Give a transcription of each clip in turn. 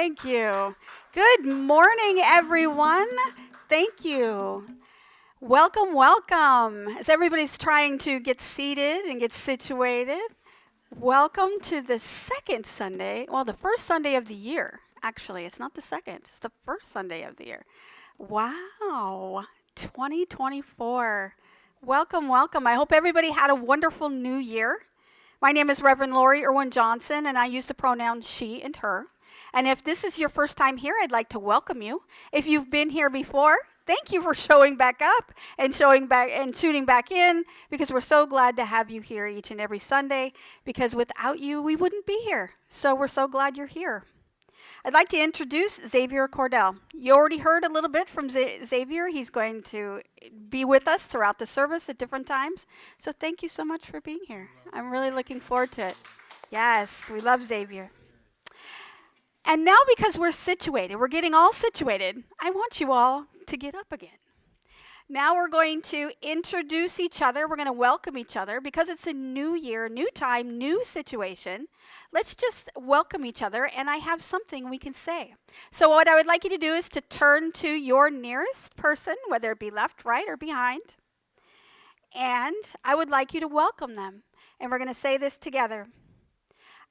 Thank you. Good morning, everyone. Thank you. Welcome, welcome. As everybody's trying to get seated and get situated, welcome to the second Sunday, well, the first Sunday of the year. Actually, it's not the second, it's the first Sunday of the year. Wow, 2024. Welcome, welcome. I hope everybody had a wonderful new year. My name is Reverend Lori Irwin Johnson, and I use the pronouns she and her. And if this is your first time here, I'd like to welcome you. If you've been here before, thank you for showing back up and showing back and tuning back in, because we're so glad to have you here each and every Sunday, because without you, we wouldn't be here. So we're so glad you're here. I'd like to introduce Xavier Cordell. You already heard a little bit from Xavier. He's going to be with us throughout the service at different times. So thank you so much for being here. I'm really looking forward to it. Yes, we love Xavier. And now, because we're getting all situated, I want you all to get up again. Now we're going to introduce each other. We're going to welcome each other because it's a new year, new time, new situation. Let's just welcome each other, and I have something we can say. So what I would like you to do is to turn to your nearest person, whether it be left, right, or behind, and I would like you to welcome them. And we're going to say this together.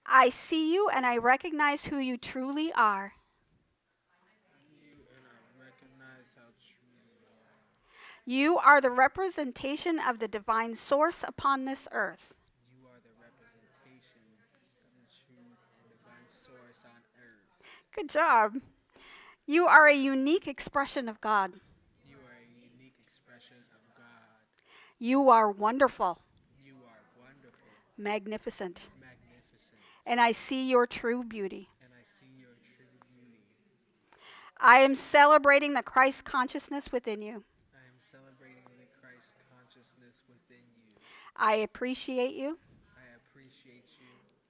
I see you, and I recognize who you truly are. You are the representation of the divine source upon this earth. You are the representation of the truth and divine source on earth. Good job. You are a unique expression of God. You are a unique expression of God. You are wonderful, You are wonderful, magnificent, magnificent, and I see your true beauty. and I see your true beauty. I am celebrating the Christ consciousness within you. I am celebrating the Christ consciousness within you. I appreciate you. I appreciate you.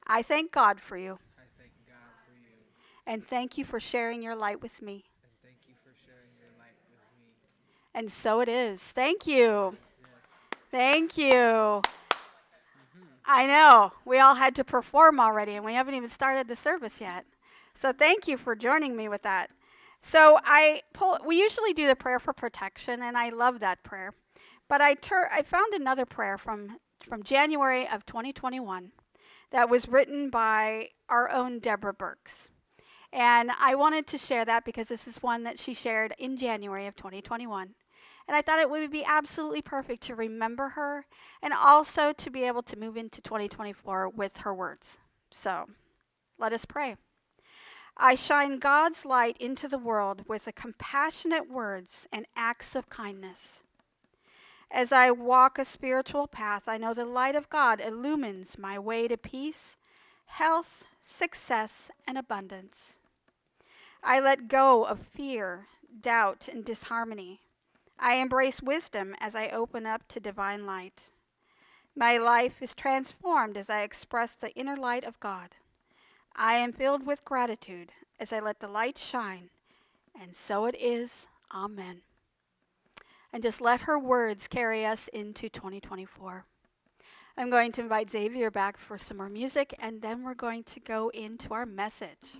I thank God for you. I thank God for you. And thank you for sharing your light with me. And thank you for sharing your light with me. And so it is. Thank you. Yeah. Thank you. Mm-hmm. I know. We all had to perform already, and we haven't even started the service yet. So thank you for joining me with that. So we usually do the prayer for protection, and I love that prayer. But I found another prayer from January of 2021 that was written by our own Deborah Burks. And I wanted to share that because this is one that she shared in January of 2021. And I thought it would be absolutely perfect to remember her and also to be able to move into 2024 with her words. So let us pray. I shine God's light into the world with the compassionate words and acts of kindness. As I walk a spiritual path, I know the light of God illumines my way to peace, health, success, and abundance. I let go of fear, doubt, and disharmony. I embrace wisdom as I open up to divine light. My life is transformed as I express the inner light of God. I am filled with gratitude as I let the light shine, and so it is. Amen. And just let her words carry us into 2024. I'm going to invite Xavier back for some more music, and then we're going to go into our message.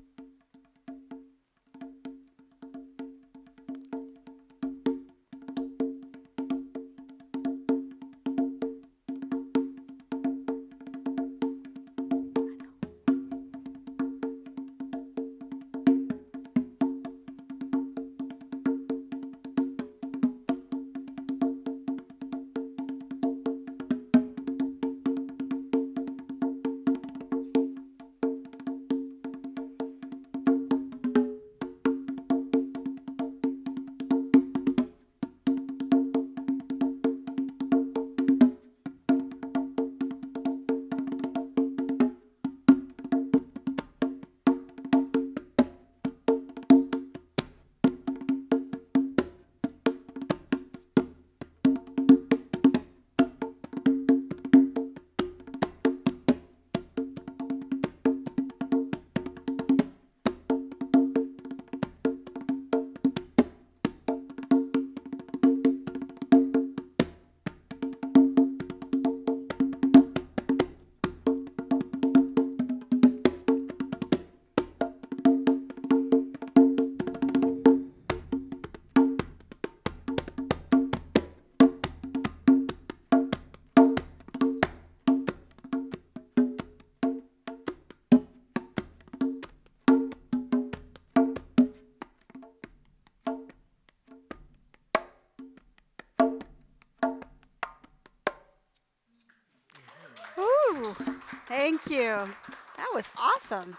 Thank you. That was awesome.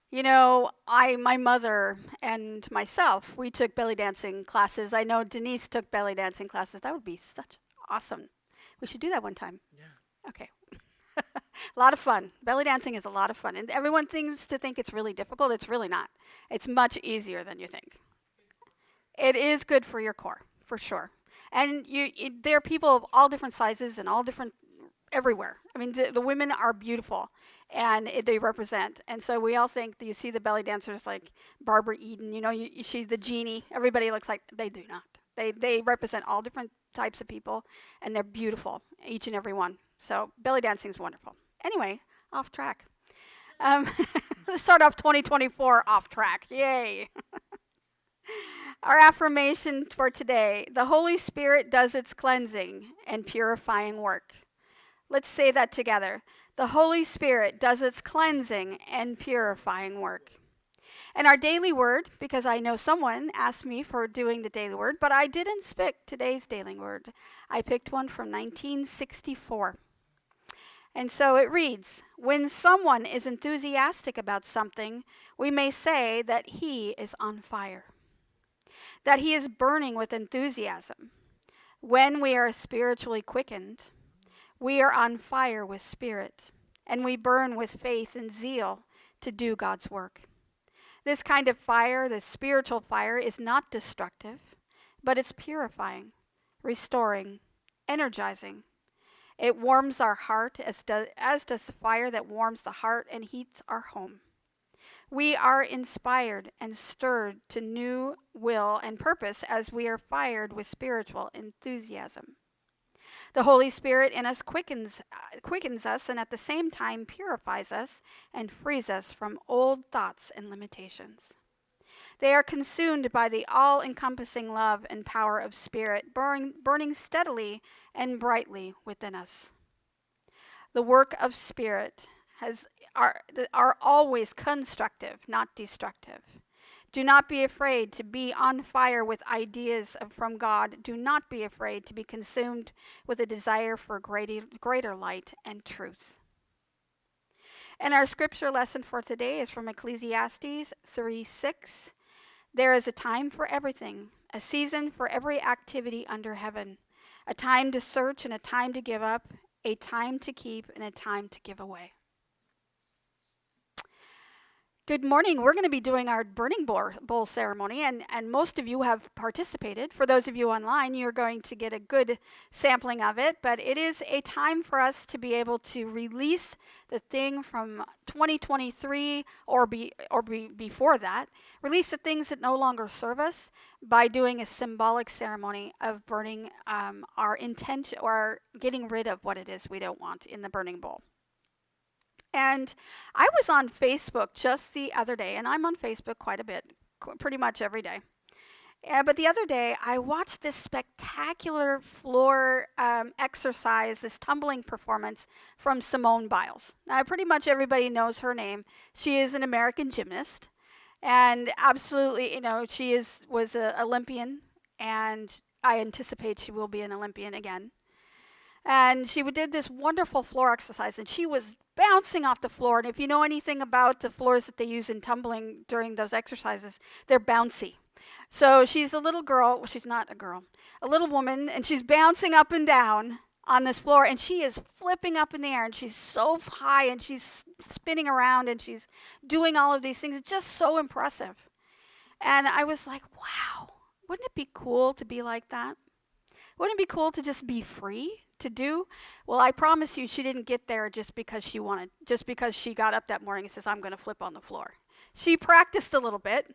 You know, my mother and myself, we took belly dancing classes. I know Denise took belly dancing classes. That would be such awesome. We should do that one time. Yeah. Okay. A lot of fun. Belly dancing is a lot of fun. And everyone seems to think it's really difficult. It's really not. It's much easier than you think. It is good for your core, for sure. And there are people of all different sizes and all different everywhere. I mean, the women are beautiful, and they represent. And so we all think that you see the belly dancers like Barbara Eden. You know, you see the genie. Everybody looks like they do not. They represent all different types of people, and they're beautiful, each and every one. So belly dancing is wonderful. Anyway, off track. Um, let's start off 2024 off track. Yay! Our affirmation for today: the Holy Spirit does its cleansing and purifying work. Let's say that together. The Holy Spirit does its cleansing and purifying work. And our daily word, because I know someone asked me for doing the daily word, but I didn't pick today's daily word. I picked one from 1964. And so it reads: when someone is enthusiastic about something, we may say that he is on fire, that he is burning with enthusiasm. When we are spiritually quickened, we are on fire with spirit, and we burn with faith and zeal to do God's work. This kind of fire, this spiritual fire, is not destructive, but it's purifying, restoring, energizing. It warms our heart as does the fire that warms the heart and heats our home. We are inspired and stirred to new will and purpose as we are fired with spiritual enthusiasm. The Holy Spirit in us quickens us, and at the same time purifies us and frees us from old thoughts and limitations. They are consumed by the all-encompassing love and power of Spirit, burning steadily and brightly within us. The work of Spirit are always constructive, not destructive. Do not be afraid to be on fire with ideas from God. Do not be afraid to be consumed with a desire for greater light and truth. And our scripture lesson for today is from Ecclesiastes 3:6. There is a time for everything, a season for every activity under heaven, a time to search and a time to give up, a time to keep and a time to give away. Good morning. We're going to be doing our burning bowl ceremony, and most of you have participated. For those of you online, you're going to get a good sampling of it, but it is a time for us to be able to release the thing from 2023 or before that, release the things that no longer serve us by doing a symbolic ceremony of burning our intent or getting rid of what it is we don't want in the burning bowl. And I was on Facebook just the other day, and I'm on Facebook quite a bit, pretty much every day. But the other day, I watched this spectacular floor exercise, this tumbling performance from Simone Biles. Now, pretty much everybody knows her name. She is an American gymnast, and absolutely, she was an Olympian, and I anticipate she will be an Olympian again. And she did this wonderful floor exercise, and she was bouncing off the floor. And if you know anything about the floors that they use in tumbling during those exercises, they're bouncy. So she's a little girl. Well, she's not a girl, a little woman, and she's bouncing up and down on this floor, and she is flipping up in the air, and she's so high, and she's spinning around, and she's doing all of these things. It's just so impressive. And I was like, wow, wouldn't it be cool to be like that? Wouldn't it be cool to just be free to do? Well, I promise you, she didn't get there just because she got up that morning and says, I'm going to flip on the floor. She practiced a little bit,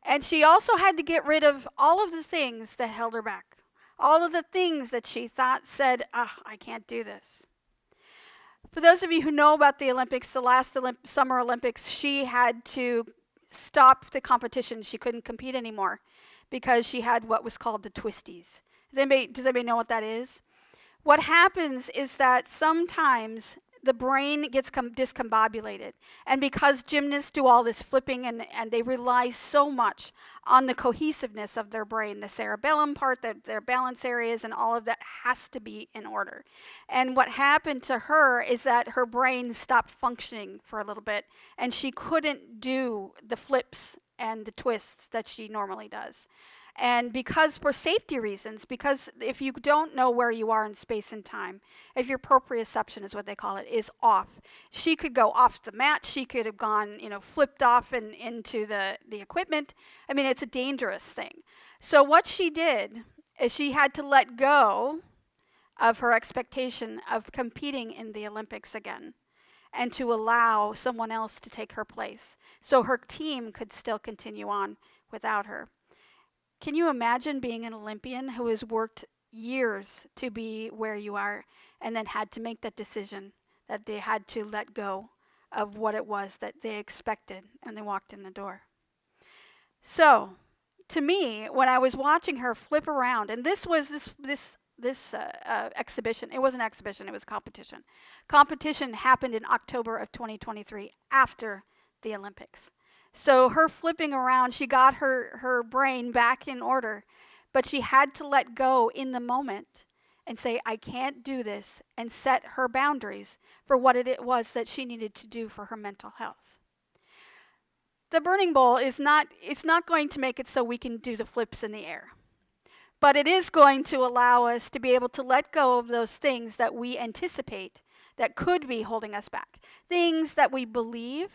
and she also had to get rid of all of the things that held her back, all of the things that she said, I can't do this. For those of you who know about the Olympics, the last Summer Olympics, she had to stop the competition. She couldn't compete anymore because she had what was called the twisties. Does anybody know what that is? What happens is that sometimes the brain gets discombobulated. And because gymnasts do all this flipping and they rely so much on the cohesiveness of their brain, the cerebellum part, their balance areas, and all of that has to be in order. And what happened to her is that her brain stopped functioning for a little bit, and she couldn't do the flips and the twists that she normally does. And because, for safety reasons, because if you don't know where you are in space and time, if your proprioception is what they call it, is off, she could go off the mat. She could have gone, flipped off and into the equipment. I mean, it's a dangerous thing. So what she did is she had to let go of her expectation of competing in the Olympics again and to allow someone else to take her place so her team could still continue on without her. Can you imagine being an Olympian who has worked years to be where you are and then had to make that decision that they had to let go of what it was that they expected and they walked in the door? So, to me, when I was watching her flip around, and this was this exhibition. It was an exhibition. It was a competition. Competition happened in October of 2023 after the Olympics. So her flipping around, she got her brain back in order, but she had to let go in the moment and say, I can't do this, and set her boundaries for what it was that she needed to do for her mental health. The burning bowl is not, it's not going to make it so we can do the flips in the air. But it is going to allow us to be able to let go of those things that we anticipate that could be holding us back. Things that we believe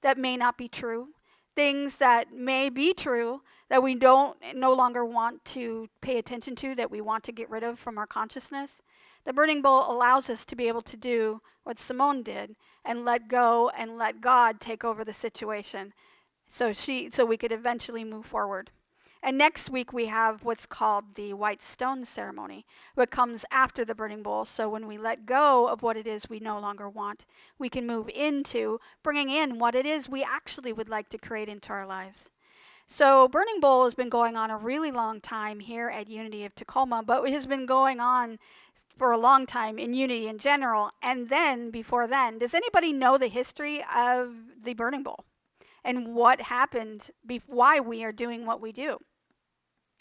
that may not be true. Things that may be true that we no longer want to pay attention to, that we want to get rid of from our consciousness. The burning bowl allows us to be able to do what Simone did and let go and let God take over the situation so we could eventually move forward. And next week we have what's called the white stone ceremony, what comes after the burning bowl. So when we let go of what it is we no longer want, we can move into bringing in what it is we actually would like to create into our lives. So burning bowl has been going on a really long time here at Unity of Tacoma, but it has been going on for a long time in Unity in general. And then, before then, does anybody know the history of the burning bowl and what happened, why we are doing what we do?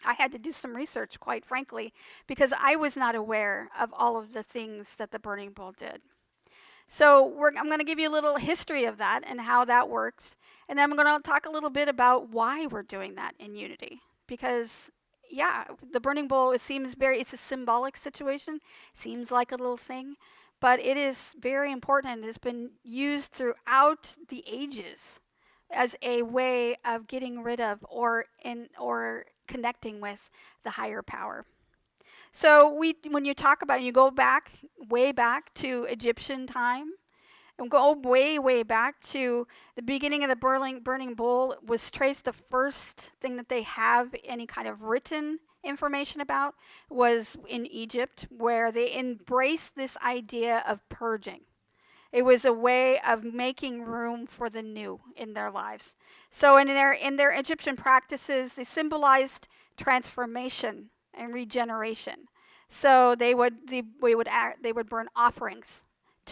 I had to do some research, quite frankly, because I was not aware of all of the things that the burning bowl did. So I'm going to give you a little history of that and how that works. And then I'm going to talk a little bit about why we're doing that in Unity. Because, yeah, the burning bowl, it's a symbolic situation. Seems like a little thing. But it is very important and has been used throughout the ages as a way of getting rid of or connecting with the higher power. So when you talk about it, you go back, way back to Egyptian time, and go way, way back to the beginning of the burning bowl was traced. The first thing that they have any kind of written information about was in Egypt, where they embraced this idea of purging. It was a way of making room for the new in their lives. So in their Egyptian practices, they symbolized transformation and regeneration. So they would burn offerings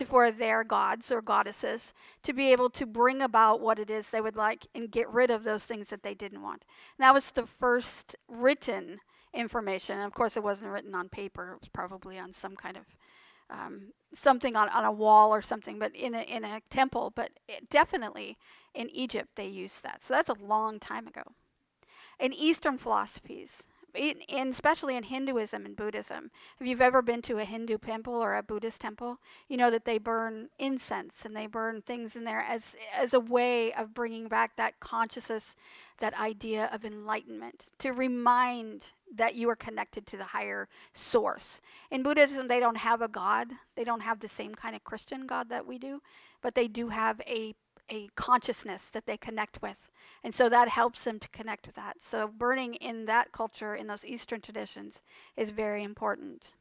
for their gods or goddesses to be able to bring about what it is they would like and get rid of those things that they didn't want. And that was the first written information. And of course, it wasn't written on paper. It was probably on some kind of something on a wall or something, but in a temple. But definitely in Egypt they used that. So that's a long time ago. In Eastern philosophies, especially in Hinduism and Buddhism, if you've ever been to a Hindu temple or a Buddhist temple, you know that they burn incense and they burn things in there as a way of bringing back that consciousness, that idea of enlightenment, to remind that you are connected to the higher source. In Buddhism, they don't have a God. They don't have the same kind of Christian God that we do, but they do have a consciousness that they connect with. And so that helps them to connect with that. So burning in that culture, in those Eastern traditions, is very important.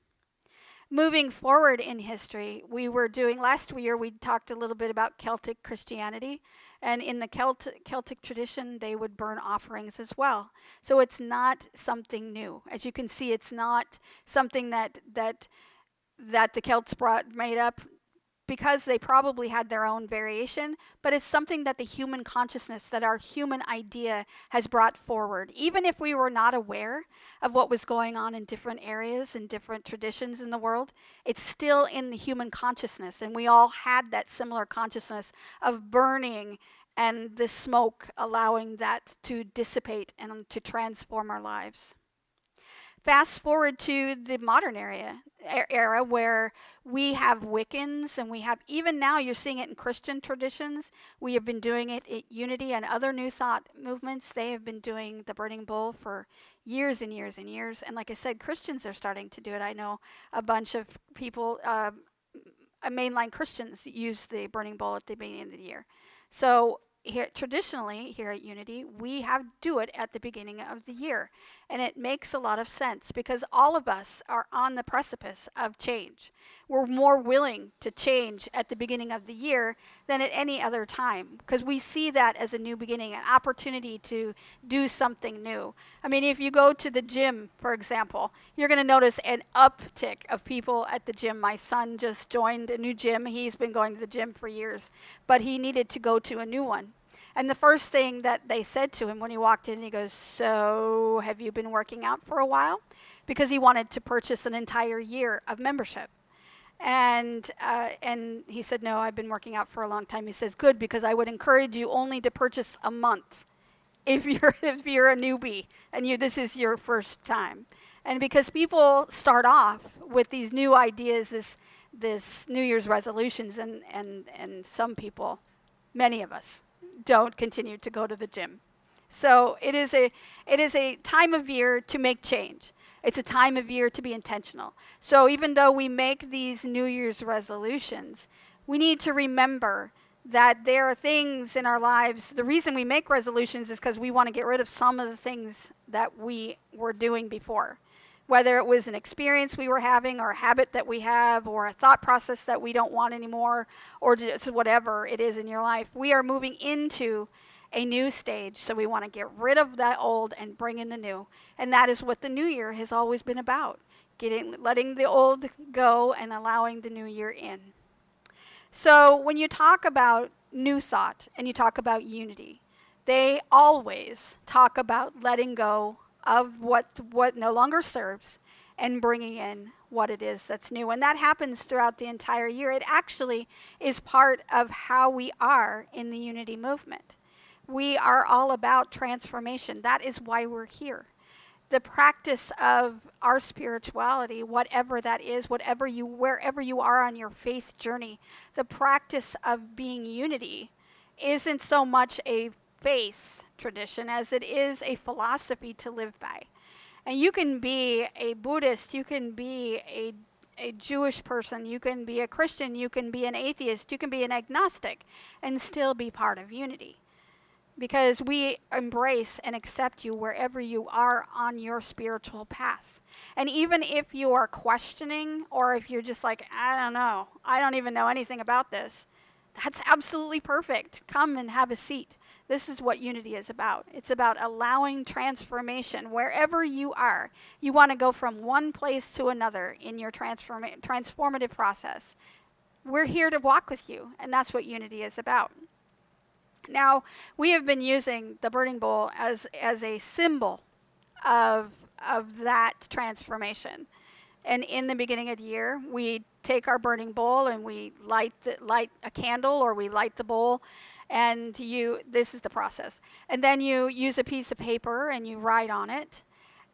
Moving forward in history, last year we talked a little bit about Celtic Christianity. And in the Celtic tradition, they would burn offerings as well. So it's not something new. As you can see, it's not something that the Celts made up because they probably had their own variation, but it's something that the human consciousness, that our human idea has brought forward. Even if we were not aware of what was going on in different areas and different traditions in the world, it's still in the human consciousness. And we all had that similar consciousness of burning and the smoke allowing that to dissipate and to transform our lives. Fast forward to the modern era where we have Wiccans, and we have, even now you're seeing it in Christian traditions. We have been doing it at Unity and other New Thought movements. They have been doing the burning bowl for years and years and years. And like I said, Christians are starting to do it. I know a bunch of people, mainline Christians, use the burning bowl at the beginning of the year. So here, traditionally, here at Unity, we do it at the beginning of the year. And it makes a lot of sense because all of us are on the precipice of change. We're more willing to change at the beginning of the year than at any other time because we see that as a new beginning, an opportunity to do something new. I mean, if you go to the gym, for example, you're going to notice an uptick of people at the gym. My son just joined a new gym. He's been going to the gym for years, but he needed to go to a new one. And the first thing that they said to him when he walked in, he goes, "So, have you been working out for a while?" Because he wanted to purchase an entire year of membership. And he said, "No, I've been working out for a long time." He says, "Good, because I would encourage you only to purchase a month if you're a newbie and this is your first time." And because people start off with these new ideas, this New Year's resolutions, and some people, many of us, don't continue to go to the gym. So it is a time of year to make change. It's a time of year to be intentional. So even though we make these New Year's resolutions, we need to remember that there are things in our lives. The reason we make resolutions is because we want to get rid of some of the things that we were doing before. Whether it was an experience we were having, or a habit that we have, or a thought process that we don't want anymore, or just whatever it is in your life, we are moving into a new stage. So we want to get rid of that old and bring in the new. And that is what the new year has always been about. Letting the old go and allowing the new year in. So when you talk about New Thought and you talk about unity, they always talk about letting go of what no longer serves and bringing in what it is that's new. And that happens throughout the entire year. It actually is part of how we are in the unity movement. We are all about transformation. That is why we're here. The practice of our spirituality, whatever that is, wherever you are on your faith journey, the practice of being unity isn't so much a faith tradition as it is a philosophy to live by. And you can be a Buddhist, you can be a Jewish person, you can be a Christian, you can be an atheist, you can be an agnostic, and still be part of unity. Because we embrace and accept you wherever you are on your spiritual path. And even if you are questioning, or if you're just like, I don't know, I don't even know anything about this, that's absolutely perfect. Come and have a seat. This is what unity is about. It's about allowing transformation wherever you are. You want to go from one place to another in your transformative process. We're here to walk with you, and that's what unity is about. Now, we have been using the burning bowl as a symbol of that transformation. And in the beginning of the year, we take our burning bowl and we light a candle, or we light the bowl, and this is the process. And then you use a piece of paper and you write on it,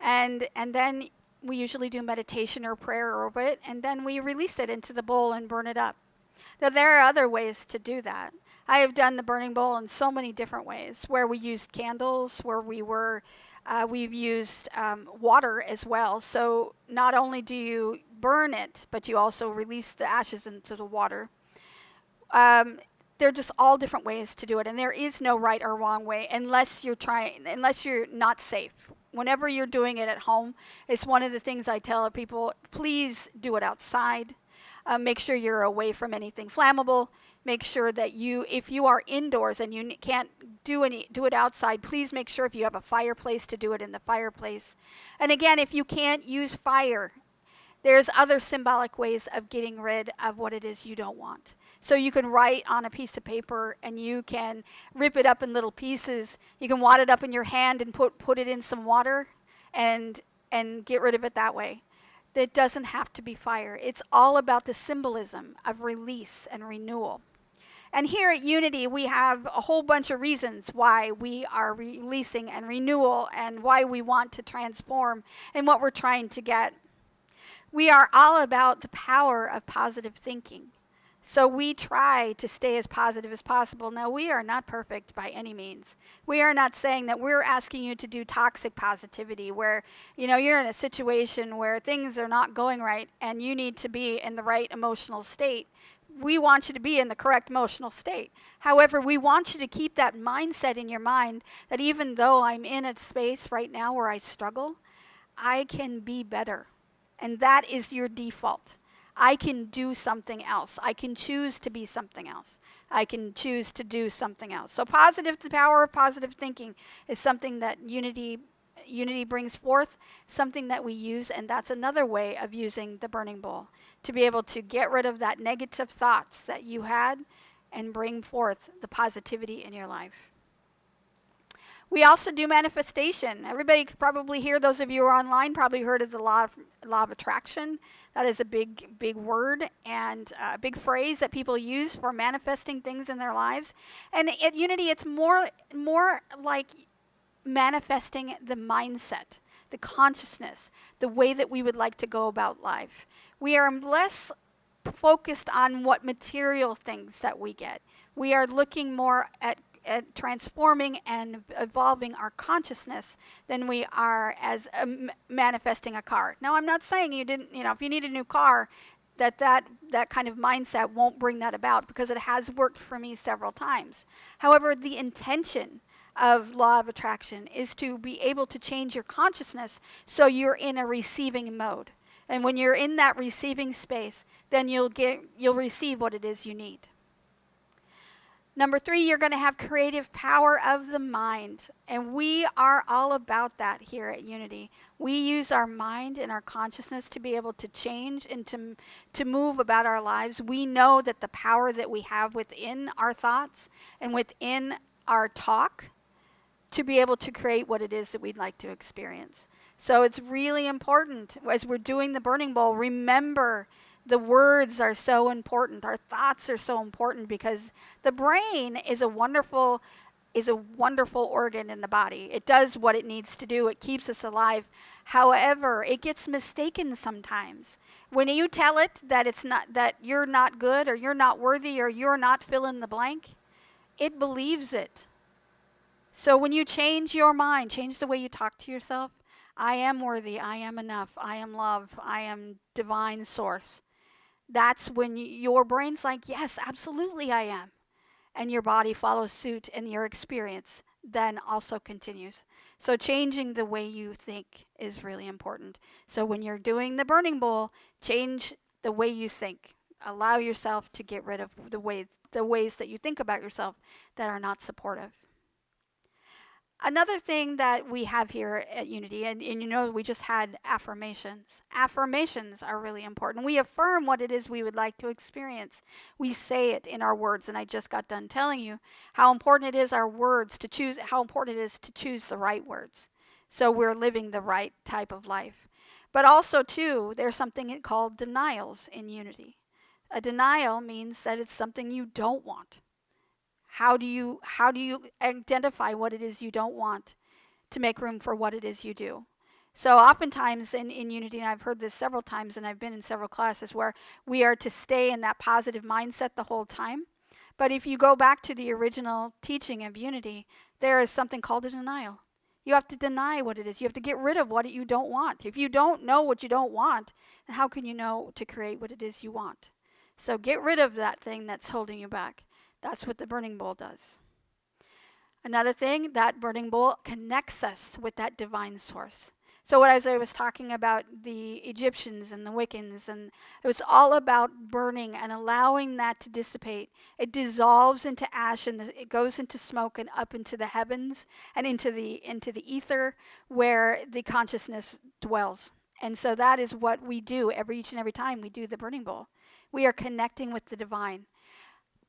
and then we usually do meditation or prayer over it, and then we release it into the bowl and burn it up. Now, there are other ways to do that. I have done the burning bowl in so many different ways, where we used candles, where we've used water as well. So not only do you burn it, but you also release the ashes into the water. They're just all different ways to do it, and there is no right or wrong way unless you're not safe. Whenever you're doing it at home, it's one of the things I tell people, please do it outside. Make sure you're away from anything flammable. Make sure that if you are indoors and you can't do it outside, please make sure if you have a fireplace to do it in the fireplace. And again, if you can't use fire, there's other symbolic ways of getting rid of what it is you don't want. So you can write on a piece of paper and you can rip it up in little pieces. You can wad it up in your hand and put it in some water and get rid of it that way. It doesn't have to be fire. It's all about the symbolism of release and renewal. And here at Unity, we have a whole bunch of reasons why we are releasing and renewal and why we want to transform and what we're trying to get. We are all about the power of positive thinking. So we try to stay as positive as possible. Now, we are not perfect by any means. We are not saying that we're asking you to do toxic positivity where, you're in a situation where things are not going right and you need to be in the right emotional state. We want you to be in the correct emotional state. However, we want you to keep that mindset in your mind that even though I'm in a space right now where I struggle, I can be better. And that is your default. I can do something else. I can choose to be something else. I can choose to do something else. So the power of positive thinking is something that Unity brings forth, something that we use, and that's another way of using the burning bowl, to be able to get rid of that negative thoughts that you had and bring forth the positivity in your life. We also do manifestation. Everybody could probably hear, those of you who are online probably heard of the law of attraction. That is a big word and a big phrase that people use for manifesting things in their lives. And at Unity, it's more like manifesting the mindset, the consciousness, the way that we would like to go about life. We are less focused on what material things that we get. We are looking more at transforming and evolving our consciousness than we are as manifesting a car. Now, I'm not saying you didn't, if you need a new car, that kind of mindset won't bring that about, because it has worked for me several times. However, the intention of law of attraction is to be able to change your consciousness so you're in a receiving mode. And when you're in that receiving space, then you'll receive what it is you need. Number 3, you're going to have creative power of the mind. And we are all about that here at Unity. We use our mind and our consciousness to be able to change and to move about our lives. We know that the power that we have within our thoughts and within our talk to be able to create what it is that we'd like to experience. So it's really important, as we're doing the burning bowl, remember the words are so important. Our thoughts are so important, because the brain is a wonderful organ in the body. It does what it needs to do. It keeps us alive. However, it gets mistaken sometimes. When you tell it that that you're not good, or you're not worthy, or you're not fill in the blank, it believes it. So when you change your mind, change the way you talk to yourself. I am worthy. I am enough. I am love. I am divine source. That's when your brain's like, yes, absolutely I am. And your body follows suit, and your experience then also continues. So changing the way you think is really important. So when you're doing the burning bowl, change the way you think. Allow yourself to get rid of the ways that you think about yourself that are not supportive. Another thing that we have here at Unity, and we just had affirmations. Affirmations are really important. We affirm what it is we would like to experience. We say it in our words, and I just got done telling you how important it is how important it is to choose the right words. So we're living the right type of life. But also, too, there's something called denials in Unity. A denial means that it's something you don't want. How do you identify what it is you don't want to make room for what it is you do? So oftentimes in Unity, and I've heard this several times, and I've been in several classes where we are to stay in that positive mindset the whole time. But if you go back to the original teaching of Unity, there is something called a denial. You have to deny what it is. You have to get rid of what you don't want. If you don't know what you don't want, then how can you know to create what it is you want? So get rid of that thing that's holding you back. That's what the burning bowl does. Another thing, that burning bowl connects us with that divine source. So as I was talking about the Egyptians and the Wiccans, and it was all about burning and allowing that to dissipate. It dissolves into ash, and it goes into smoke and up into the heavens and into the ether where the consciousness dwells. And so that is what we do each and every time we do the burning bowl. We are connecting with the divine.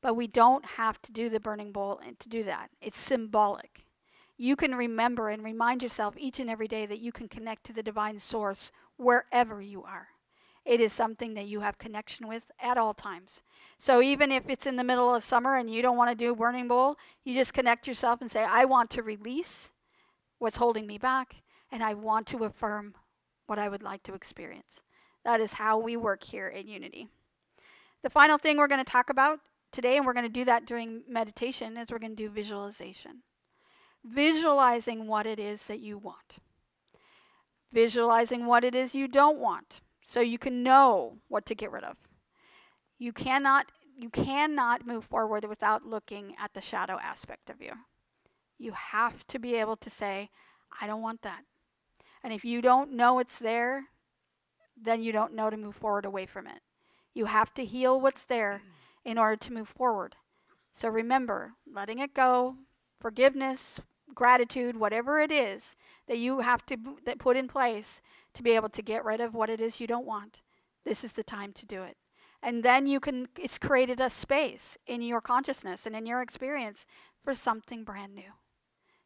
But we don't have to do the burning bowl and to do that. It's symbolic. You can remember and remind yourself each and every day that you can connect to the divine source wherever you are. It is something that you have connection with at all times. So even if it's in the middle of summer and you don't want to do a burning bowl, you just connect yourself and say, I want to release what's holding me back, and I want to affirm what I would like to experience. That is how we work here at Unity. The final thing we're going to talk about today, and we're going to do that during meditation, is we're going to do visualization. Visualizing what it is that you want. Visualizing what it is you don't want, so you can know what to get rid of. You cannot move forward without looking at the shadow aspect of you. You have to be able to say, I don't want that. And if you don't know it's there, then you don't know to move forward away from it. You have to heal what's there in order to move forward. So remember, letting it go, forgiveness, gratitude, whatever it is that you have to put in place to be able to get rid of what it is you don't want. This is the time to do it. And then it's created a space in your consciousness and in your experience for something brand new.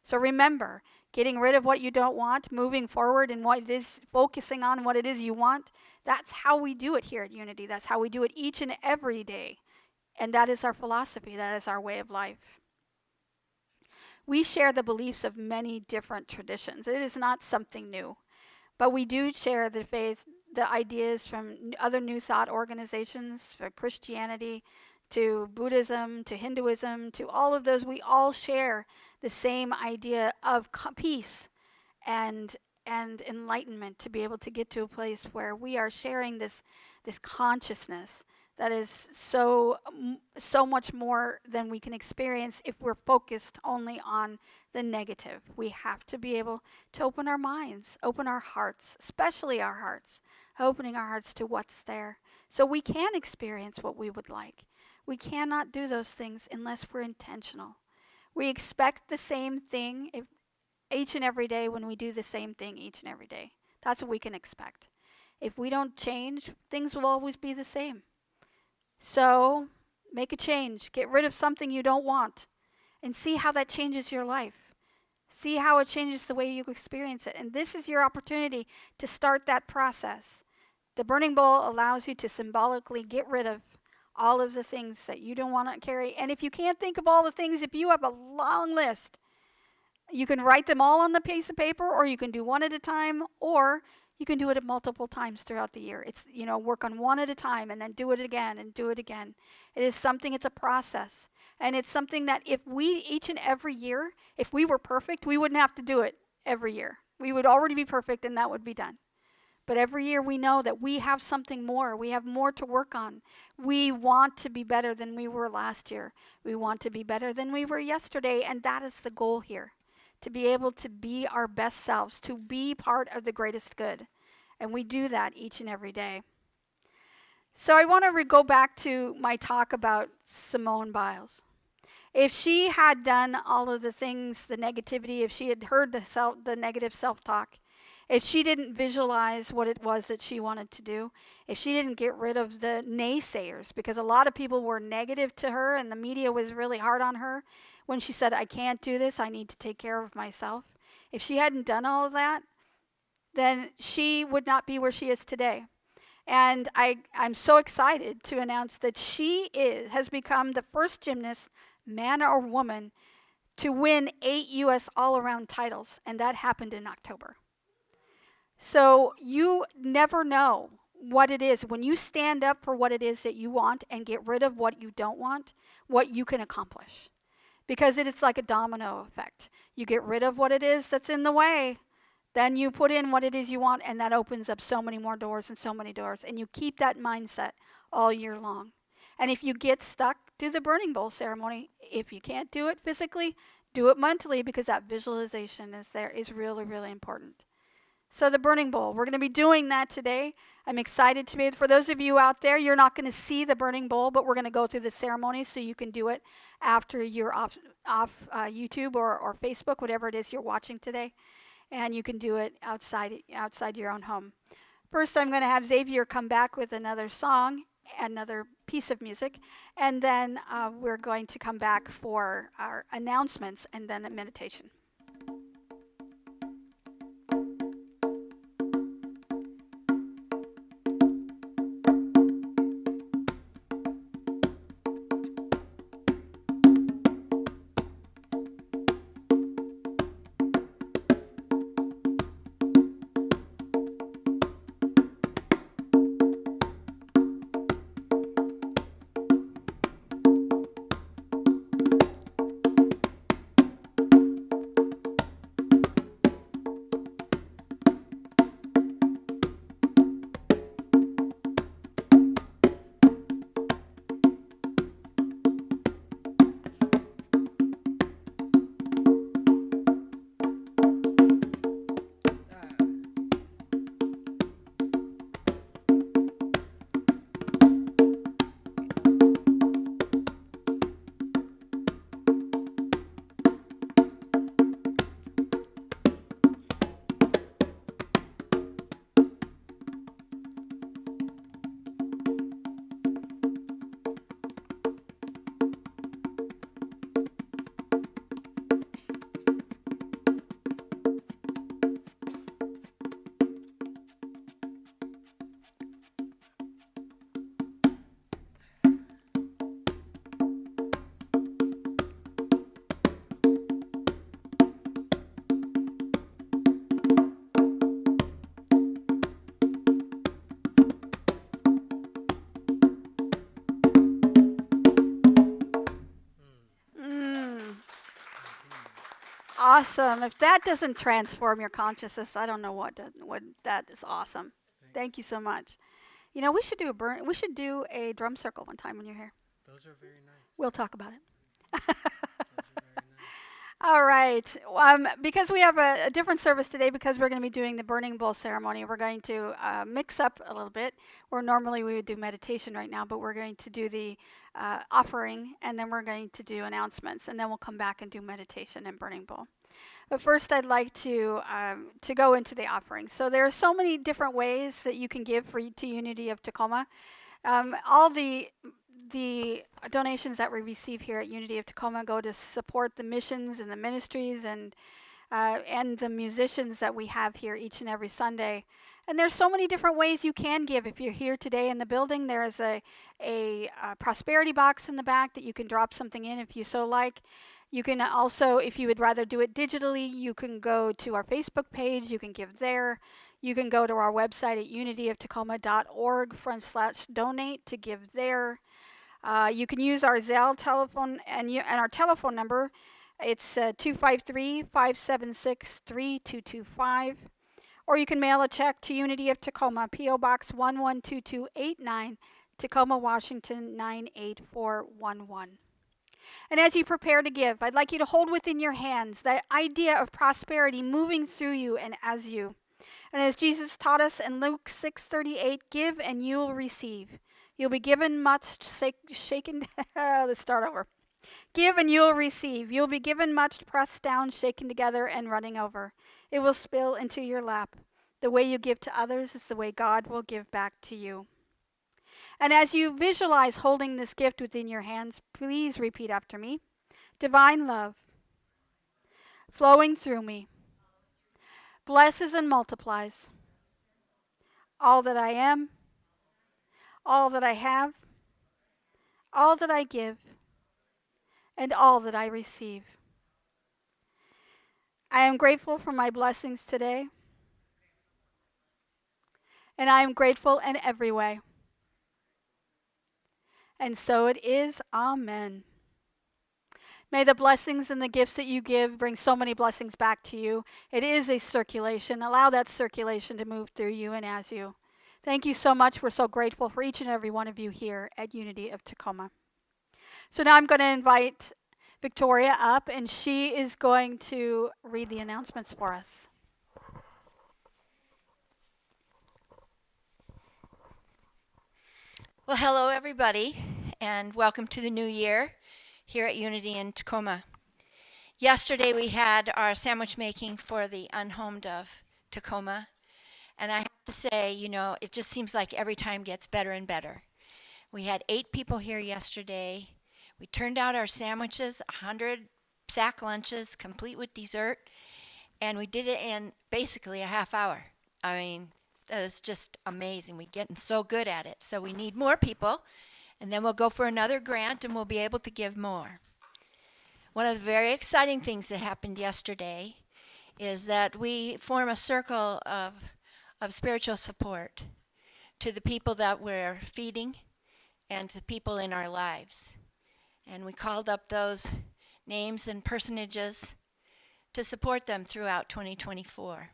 So remember, getting rid of what you don't want, moving forward in what it is, focusing on what it is you want, that's how we do it here at Unity. That's how we do it each and every day. And that is our philosophy. That is our way of life. We share the beliefs of many different traditions. It is not something new. But we do share the faith, the ideas from other New Thought organizations, from Christianity to Buddhism to Hinduism to all of those. We all share the same idea of peace and enlightenment, to be able to get to a place where we are sharing this consciousness that is so much more than we can experience if we're focused only on the negative. We have to be able to open our minds, open our hearts, especially our hearts, opening our hearts to what's there, so we can experience what we would like. We cannot do those things unless we're intentional. We expect the same thing each and every day when we do the same thing each and every day. That's what we can expect. If we don't change, things will always be the same. So make a change. Get rid of something you don't want and see how that changes your life. See how it changes the way you experience it. And this is your opportunity to start that process. The burning bowl allows you to symbolically get rid of all of the things that you don't want to carry. And if you can't think of all the things, if you have a long list, you can write them all on the piece of paper, or you can do one at a time, or you can do it multiple times throughout the year. It's, work on one at a time and then do it again and do it again. It is something, it's a process. And it's something that if we, each and every year, if we were perfect, we wouldn't have to do it every year. We would already be perfect and that would be done. But every year we know that we have something more. We have more to work on. We want to be better than we were last year. We want to be better than we were yesterday. And that is the goal here. To be able to be our best selves, to be part of the greatest good. And we do that each and every day. So I want to go back to my talk about Simone Biles. If she had done all of the things, the negativity, if she had heard the negative self-talk, if she didn't visualize what it was that she wanted to do, if she didn't get rid of the naysayers, because a lot of people were negative to her and the media was really hard on her when she said, I can't do this, I need to take care of myself. If she hadn't done all of that, then she would not be where she is today. And I'm so excited to announce that she has become the first gymnast, man or woman, to win 8 U.S. all-around titles, and that happened in October. So you never know what it is. When you stand up for what it is that you want and get rid of what you don't want, what you can accomplish. Because it's like a domino effect. You get rid of what it is that's in the way, then you put in what it is you want, and that opens up so many more doors and so many doors. And you keep that mindset all year long. And if you get stuck, do the burning bowl ceremony. If you can't do it physically, do it mentally, because that visualization is really, really important. So the burning bowl, we're going to be doing that today. I'm excited to be able, for those of you out there, you're not going to see the burning bowl, but we're going to go through the ceremony so you can do it after you're off YouTube or Facebook, whatever it is you're watching today. And you can do it outside your own home. First, I'm going to have Xavier come back with another song, another piece of music, and then we're going to come back for our announcements and then a meditation. Ah, mm, Mm, mhm. awesome. If that doesn't transform your consciousness, I don't know what does. What that is awesome. Thank Thank you so much. You know, we should do a we should do a drum circle one time when you're here. Those are very nice. We'll talk about it. Those are very nice. All right. Because we have a different service today, because we're going to be doing the burning bowl ceremony, we're going to mix up a little bit. Where normally we would do meditation right now, but we're going to do the offering, and then we're going to do announcements, and then we'll come back and do meditation and burning bowl. But first, I'd like to go into the offering. So there are so many different ways that you can give to Unity of Tacoma. All the donations that we receive here at Unity of Tacoma go to support the missions and the ministries and the musicians that we have here each and every Sunday. And there's so many different ways you can give. If you're here today in the building, there's a prosperity box in the back that you can drop something in if you so like. You can also, if you would rather do it digitally, you can go to our Facebook page. You can give there. You can go to our website at unityoftacoma.org/donate to give there. You can use our Zelle telephone and our telephone number. It's 253-576-3225. Or you can mail a check to Unity of Tacoma, P.O. Box 112289, Tacoma, Washington 98411. And as you prepare to give, I'd like you to hold within your hands that idea of prosperity moving through you and as you. And as Jesus taught us in Luke 6:38, give and you'll receive. You'll be given much shaken. Let's start over. Give and you'll receive. You'll be given much pressed down, shaken together, and running over. It will spill into your lap. The way you give to others is the way God will give back to you. And as you visualize holding this gift within your hands, please repeat after me. Divine love flowing through me blesses and multiplies all that I am, all that I have, all that I give, and all that I receive. I am grateful for my blessings today, and I am grateful in every way. And so it is. Amen. May the blessings and the gifts that you give bring so many blessings back to you. It is a circulation. Allow that circulation to move through you and as you. Thank you so much. We're so grateful for each and every one of you here at Unity of Tacoma. So now I'm going to invite Victoria up, and she is going to read the announcements for us. Well, hello, everybody, and welcome to the new year here at Unity in Tacoma. Yesterday, we had our sandwich making for the unhomed of Tacoma, and I have to say, it just seems like every time gets better and better. We had 8 people here yesterday. We turned out our sandwiches, 100 sack lunches, complete with dessert, and we did it in basically a half hour. I mean, that is just amazing. We're getting so good at it. So we need more people, and then we'll go for another grant, and we'll be able to give more. One of the very exciting things that happened yesterday is that we form a circle of spiritual support to the people that we're feeding and the people in our lives. And we called up those names and personages to support them throughout 2024.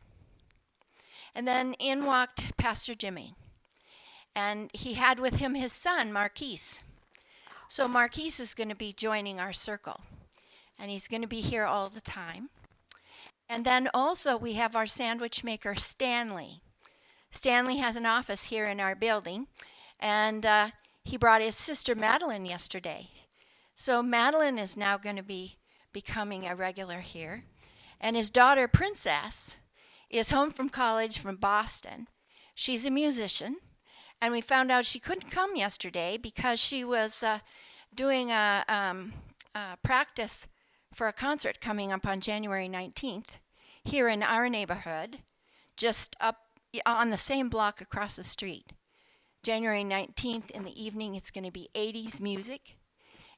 And then in walked Pastor Jimmy, and he had with him his son, Marquise. So Marquise is going to be joining our circle, and he's going to be here all the time. And then also we have our sandwich maker, Stanley. Stanley has an office here in our building, and he brought his sister Madeline yesterday. So Madeline is now going to be becoming a regular here. And his daughter, Princess, is home from college from Boston. She's a musician, and we found out she couldn't come yesterday because she was doing a practice for a concert coming up on January 19th here in our neighborhood, just up on the same block across the street. January 19th in the evening, it's going to be 80s music,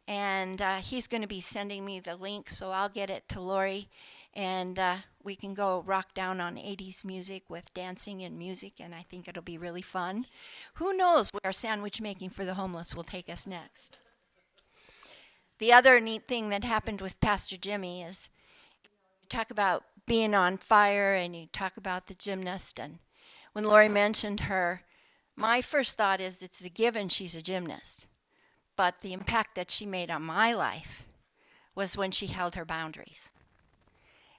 and he's going to be sending me the link, so I'll get it to Lori, and we can go rock down on 80s music with dancing and music, and I think it'll be really fun. Who knows where sandwich making for the homeless will take us next. The other neat thing that happened with Pastor Jimmy is you talk about being on fire, and you talk about the gymnast, and when Lori mentioned her, my first thought is it's a given she's a gymnast. But the impact that she made on my life was when she held her boundaries.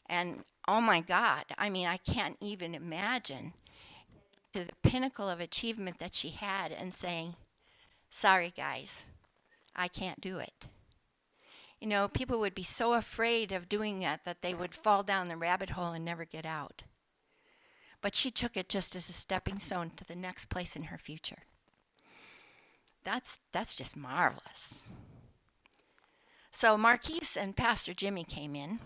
And oh my God, I mean, I can't even imagine to the pinnacle of achievement that she had and saying, sorry guys, I can't do it. You know, people would be so afraid of doing that they would fall down the rabbit hole and never get out. But she took it just as a stepping stone to the next place in her future. That's just marvelous. So Marquise and Pastor Jimmy came in,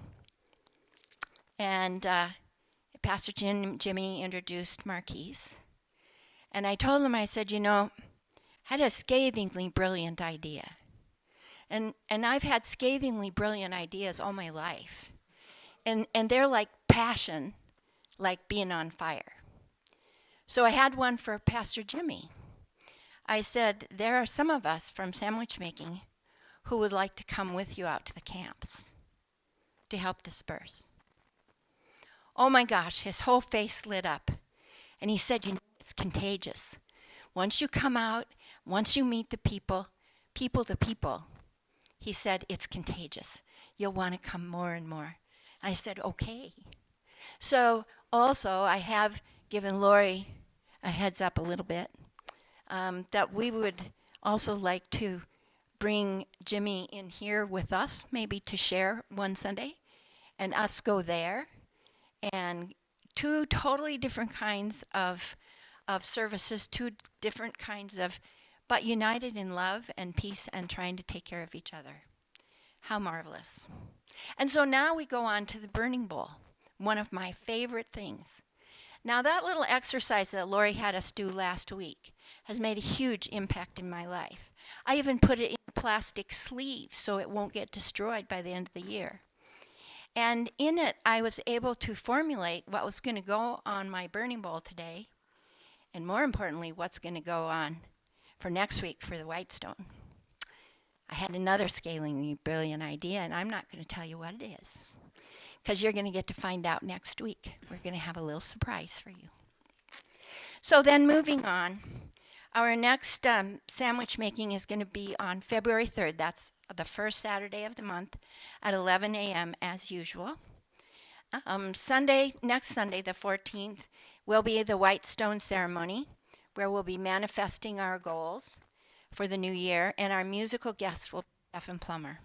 and Pastor Jimmy introduced Marquise. And I told him, I said, you know, I had a scathingly brilliant idea. And I've had scathingly brilliant ideas all my life. And they're like passion, like being on fire. So I had one for Pastor Jimmy. I said, there are some of us from sandwich making who would like to come with you out to the camps to help disperse. Oh my gosh, his whole face lit up. And he said, you know, it's contagious. Once you come out, once you meet the people to people, he said, it's contagious. You'll want to come more and more. I said, okay. So also, I have given Lori a heads up a little bit that we would also like to bring Jimmy in here with us, maybe to share one Sunday, and us go there. And 2 totally different kinds of services, 2 different kinds of, but united in love and peace and trying to take care of each other. How marvelous. And so now we go on to the burning bowl, one of my favorite things. Now that little exercise that Lori had us do last week has made a huge impact in my life. I even put it in a plastic sleeve so it won't get destroyed by the end of the year. And in it, I was able to formulate what was going to go on my burning bowl today, and more importantly, what's going to go on for next week for the Whitestone. I had another scalingly brilliant idea, and I'm not going to tell you what it is, because you're going to get to find out next week. We're going to have a little surprise for you. So then moving on, our next sandwich making is going to be on February 3rd. That's the first Saturday of the month at 11 a.m. as usual. Next Sunday, the 14th, will be the Whitestone ceremony, where we'll be manifesting our goals for the new year, and our musical guest will be Stephen Plummer.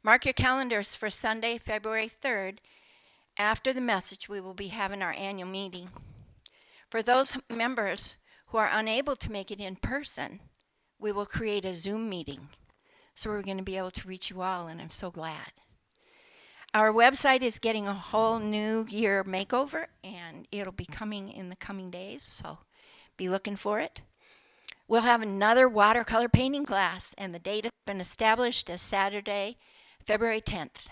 Mark your calendars for Sunday, February 3rd. After the message, we will be having our annual meeting. For those members who are unable to make it in person, we will create a Zoom meeting. So we're going to be able to reach you all, and I'm so glad. Our website is getting a whole new year makeover, and it'll be coming in the coming days, so be looking for it. We'll have another watercolor painting class, and the date has been established as Saturday, February 10th.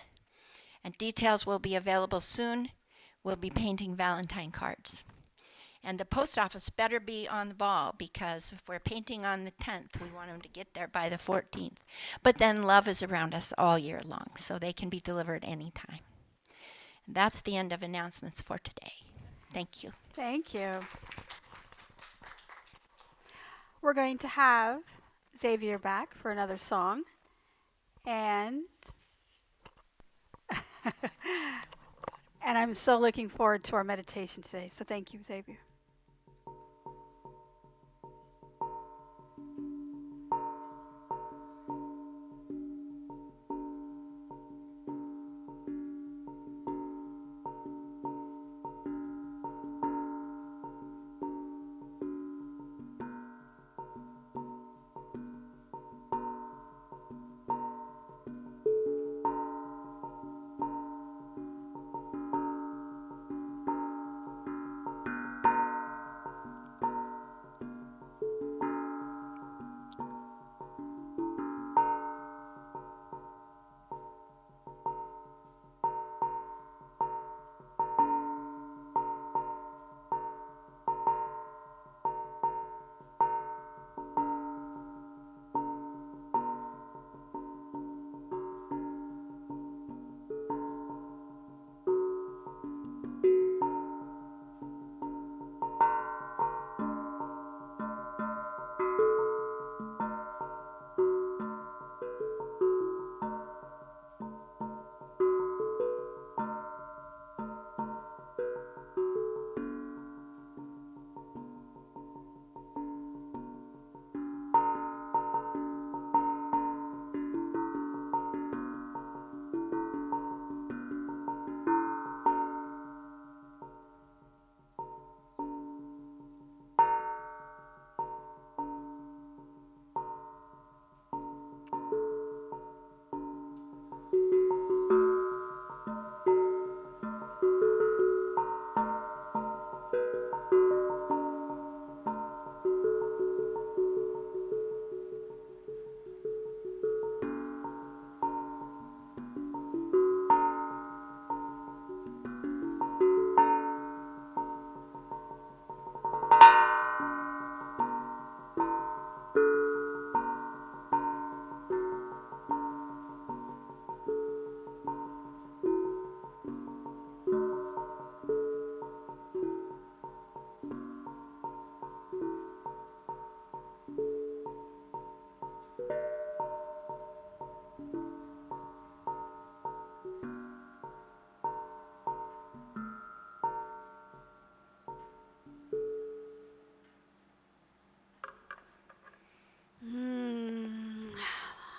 And details will be available soon. We'll be painting Valentine cards. And the post office better be on the ball, because if we're painting on the 10th, we want them to get there by the 14th. But then love is around us all year long, so they can be delivered anytime. And that's the end of announcements for today. Thank you. Thank you. We're going to have Xavier back for another song. And and I'm so looking forward to our meditation today. So thank you, Xavier.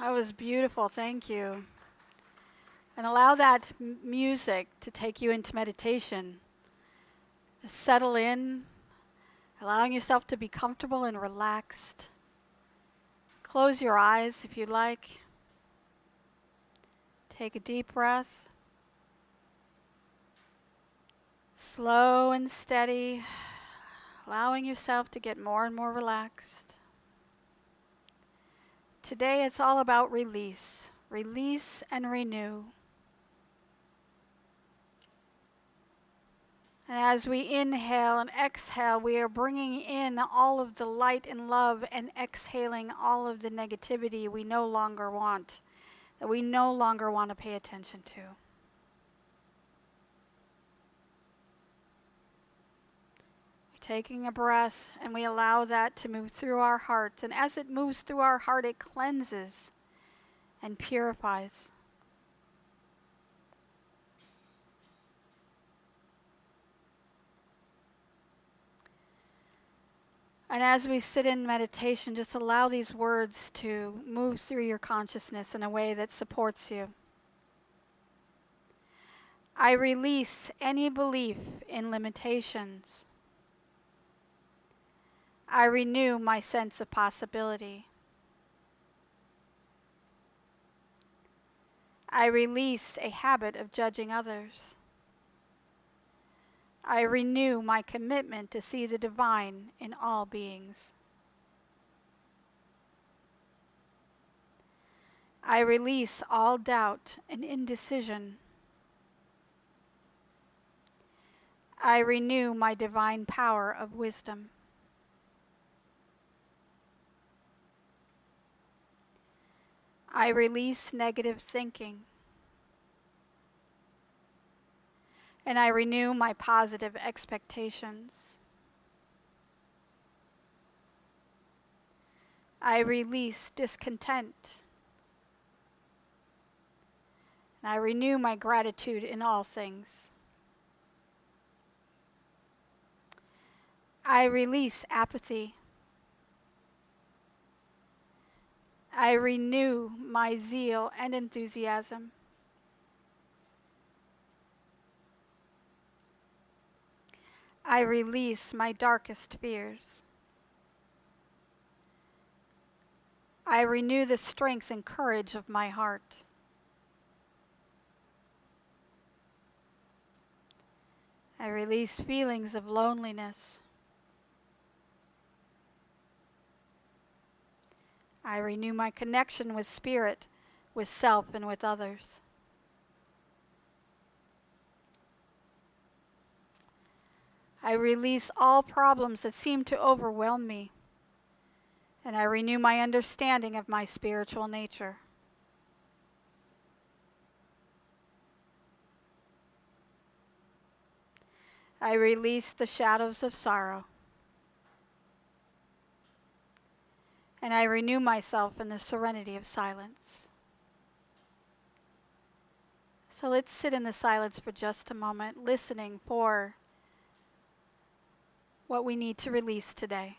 That was beautiful. Thank you. And allow that music to take you into meditation. Just settle in, allowing yourself to be comfortable and relaxed. Close your eyes if you'd like. Take a deep breath. Slow and steady, allowing yourself to get more and more relaxed. Today it's all about release. Release and renew. And as we inhale and exhale, we are bringing in all of the light and love and exhaling all of the negativity we no longer want, that we no longer want to pay attention to. Taking a breath, and we allow that to move through our hearts. And as it moves through our heart, it cleanses and purifies. And as we sit in meditation, just allow these words to move through your consciousness in a way that supports you. I release any belief in limitations. I renew my sense of possibility. I release a habit of judging others. I renew my commitment to see the divine in all beings. I release all doubt and indecision. I renew my divine power of wisdom. I release negative thinking. And I renew my positive expectations. I release discontent. And I renew my gratitude in all things. I release apathy. I renew my zeal and enthusiasm. I release my darkest fears. I renew the strength and courage of my heart. I release feelings of loneliness. I renew my connection with spirit, with self, and with others. I release all problems that seem to overwhelm me, and I renew my understanding of my spiritual nature. I release the shadows of sorrow, and I renew myself in the serenity of silence. So let's sit in the silence for just a moment, listening for what we need to release today.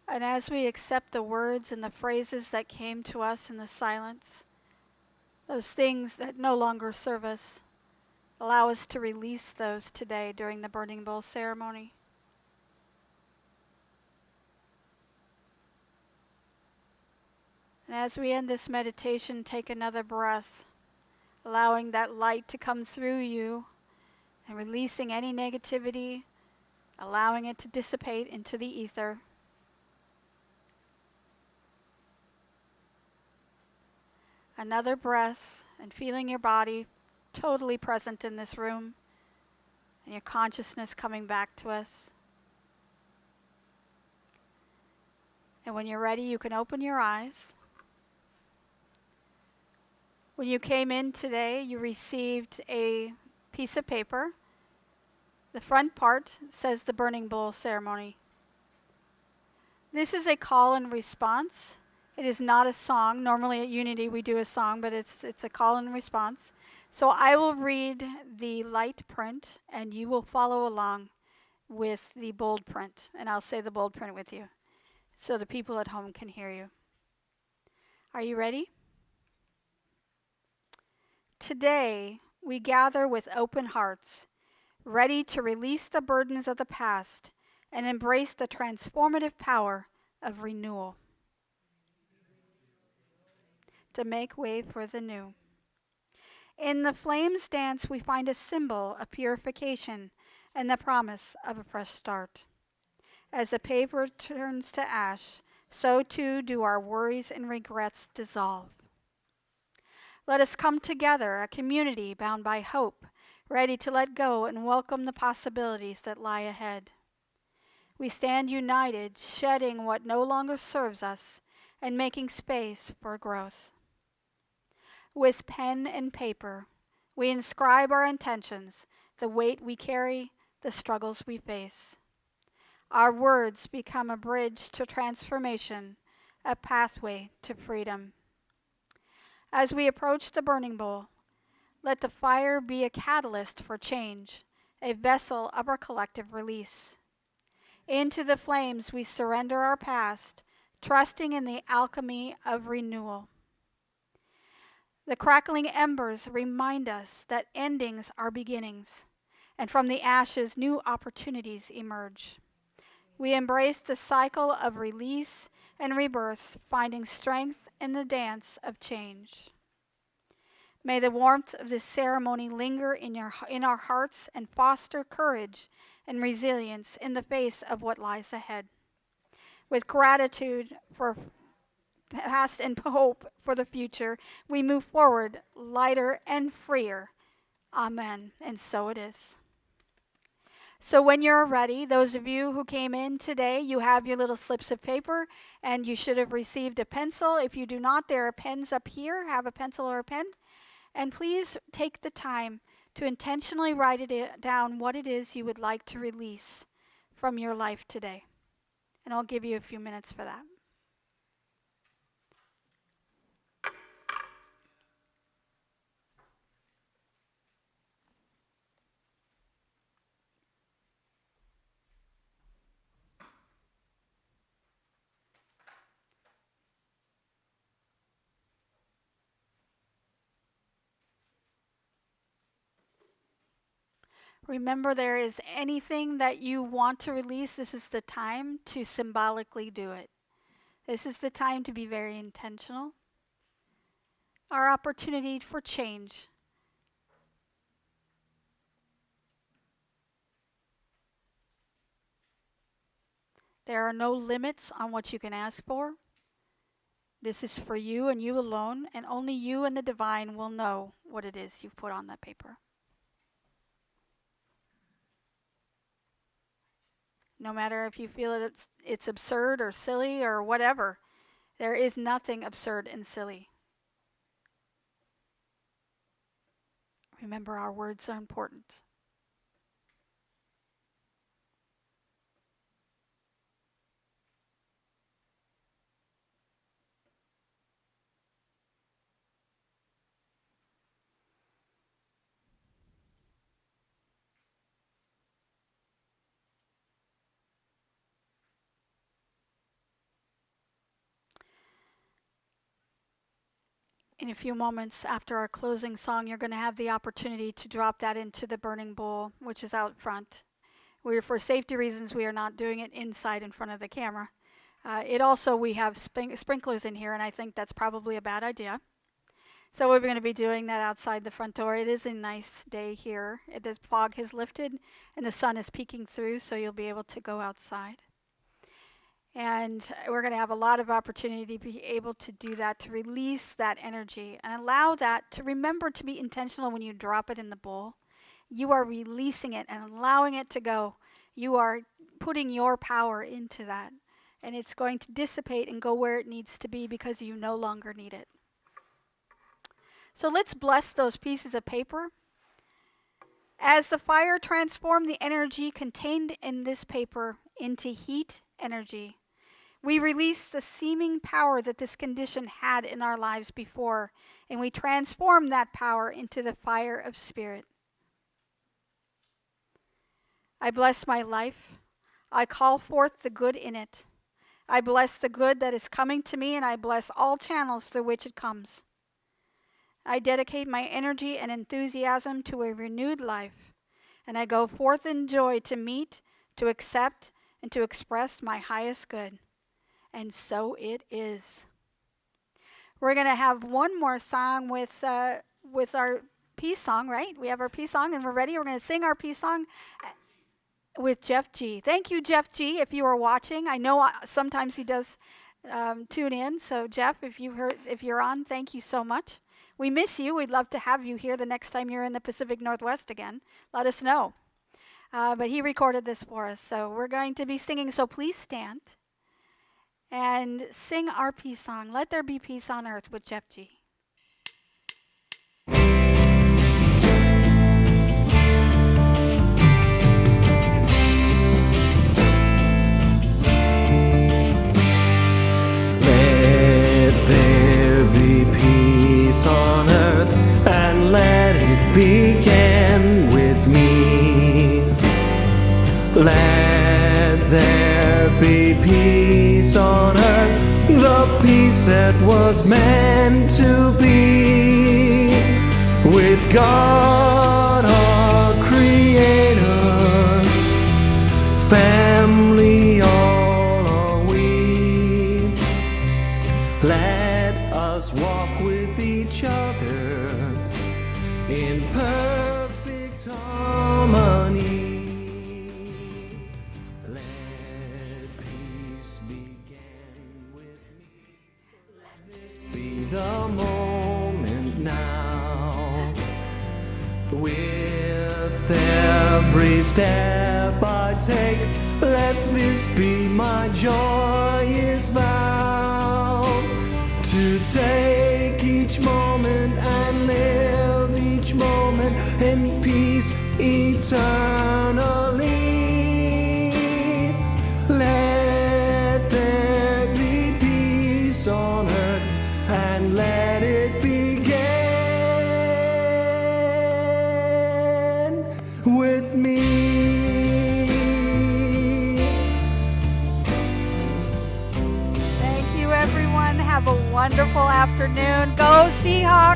And as we accept the words and the phrases that came to us in the silence, those things that no longer serve us, allow us to release those today during the burning bowl ceremony. And as we end this meditation, take another breath, allowing that light to come through you and releasing any negativity, allowing it to dissipate into the ether. Another breath, and feeling your body totally present in this room and your consciousness coming back to us. And when you're ready, you can open your eyes. When you came in today, you received a piece of paper. The front part says the burning bowl ceremony. This is a call and response. It is not a song. Normally at Unity we do a song, but it's a call and response. So I will read the light print and you will follow along with the bold print. And I'll say the bold print with you so the people at home can hear you. Are you ready? Today we gather with open hearts, ready to release the burdens of the past and embrace the transformative power of renewal, to make way for the new. In the flames dance, we find a symbol of purification and the promise of a fresh start. As the paper turns to ash, so too do our worries and regrets dissolve. Let us come together, a community bound by hope, ready to let go and welcome the possibilities that lie ahead. We stand united, shedding what no longer serves us and making space for growth. With pen and paper, we inscribe our intentions, the weight we carry, the struggles we face. Our words become a bridge to transformation, a pathway to freedom. As we approach the burning bowl, let the fire be a catalyst for change, a vessel of our collective release. Into the flames we surrender our past, trusting in the alchemy of renewal. The crackling embers remind us that endings are beginnings, and from the ashes new opportunities emerge. We embrace the cycle of release and rebirth, finding strength in the dance of change. May the warmth of this ceremony linger in our hearts and foster courage and resilience in the face of what lies ahead. With gratitude for past and hope for the future, we move forward lighter and freer. Amen. And so it is. So when you're ready, those of you who came in today, you have your little slips of paper and you should have received a pencil. If you do not, there are pens up here. Have a pencil or a pen. And please take the time to intentionally write it down what it is you would like to release from your life today. And I'll give you a few minutes for that. Remember, there is anything that you want to release, this is the time to symbolically do it. This is the time to be very intentional. Our opportunity for change. There are no limits on what you can ask for. This is for you and you alone, and only you and the divine will know what it is you've put on that paper. No matter if you feel it's absurd or silly or whatever, there is nothing absurd and silly. Remember, our words are important. In a few moments after our closing song, you're going to have the opportunity to drop that into the burning bowl, which is out front. For safety reasons, we are not doing it inside in front of the camera. We have sprinklers in here, and I think that's probably a bad idea. So we're going to be doing that outside the front door. It is a nice day here. The fog has lifted, and the sun is peeking through, so you'll be able to go outside. And we're going to have a lot of opportunity to be able to do that, to release that energy and allow that to remember to be intentional when you drop it in the bowl. You are releasing it and allowing it to go. You are putting your power into that. And it's going to dissipate and go where it needs to be because you no longer need it. So let's bless those pieces of paper. As the fire transformed the energy contained in this paper into heat energy, we release the seeming power that this condition had in our lives before, and we transform that power into the fire of spirit. I bless my life. I call forth the good in it. I bless the good that is coming to me, and I bless all channels through which it comes. I dedicate my energy and enthusiasm to a renewed life, and I go forth in joy to meet, to accept, and to express my highest good. And so it is. We're going to have one more song with our peace song, right? We have our peace song, and we're ready. We're going to sing our peace song with Jeff G. Thank you, Jeff G, if you are watching. I know sometimes he does tune in. So, Jeff, if you're on, thank you so much. We miss you. We'd love to have you here the next time you're in the Pacific Northwest again. Let us know. But he recorded this for us. So we're going to be singing. So please stand and sing our peace song. Let there be peace on earth with Jeff G. began with me. Let there be peace on earth, the peace that was meant to be, with God our Creator, family all are we. Let us walk with each other in perfect harmony. Let peace begin with me. Let this be the moment now. With every step I take, let this be my joyous vow, to take each moment and live each moment in peace eternally. Let there be peace on earth, and let it begin with me. Thank you, everyone. Have a wonderful afternoon. Go Seahawks!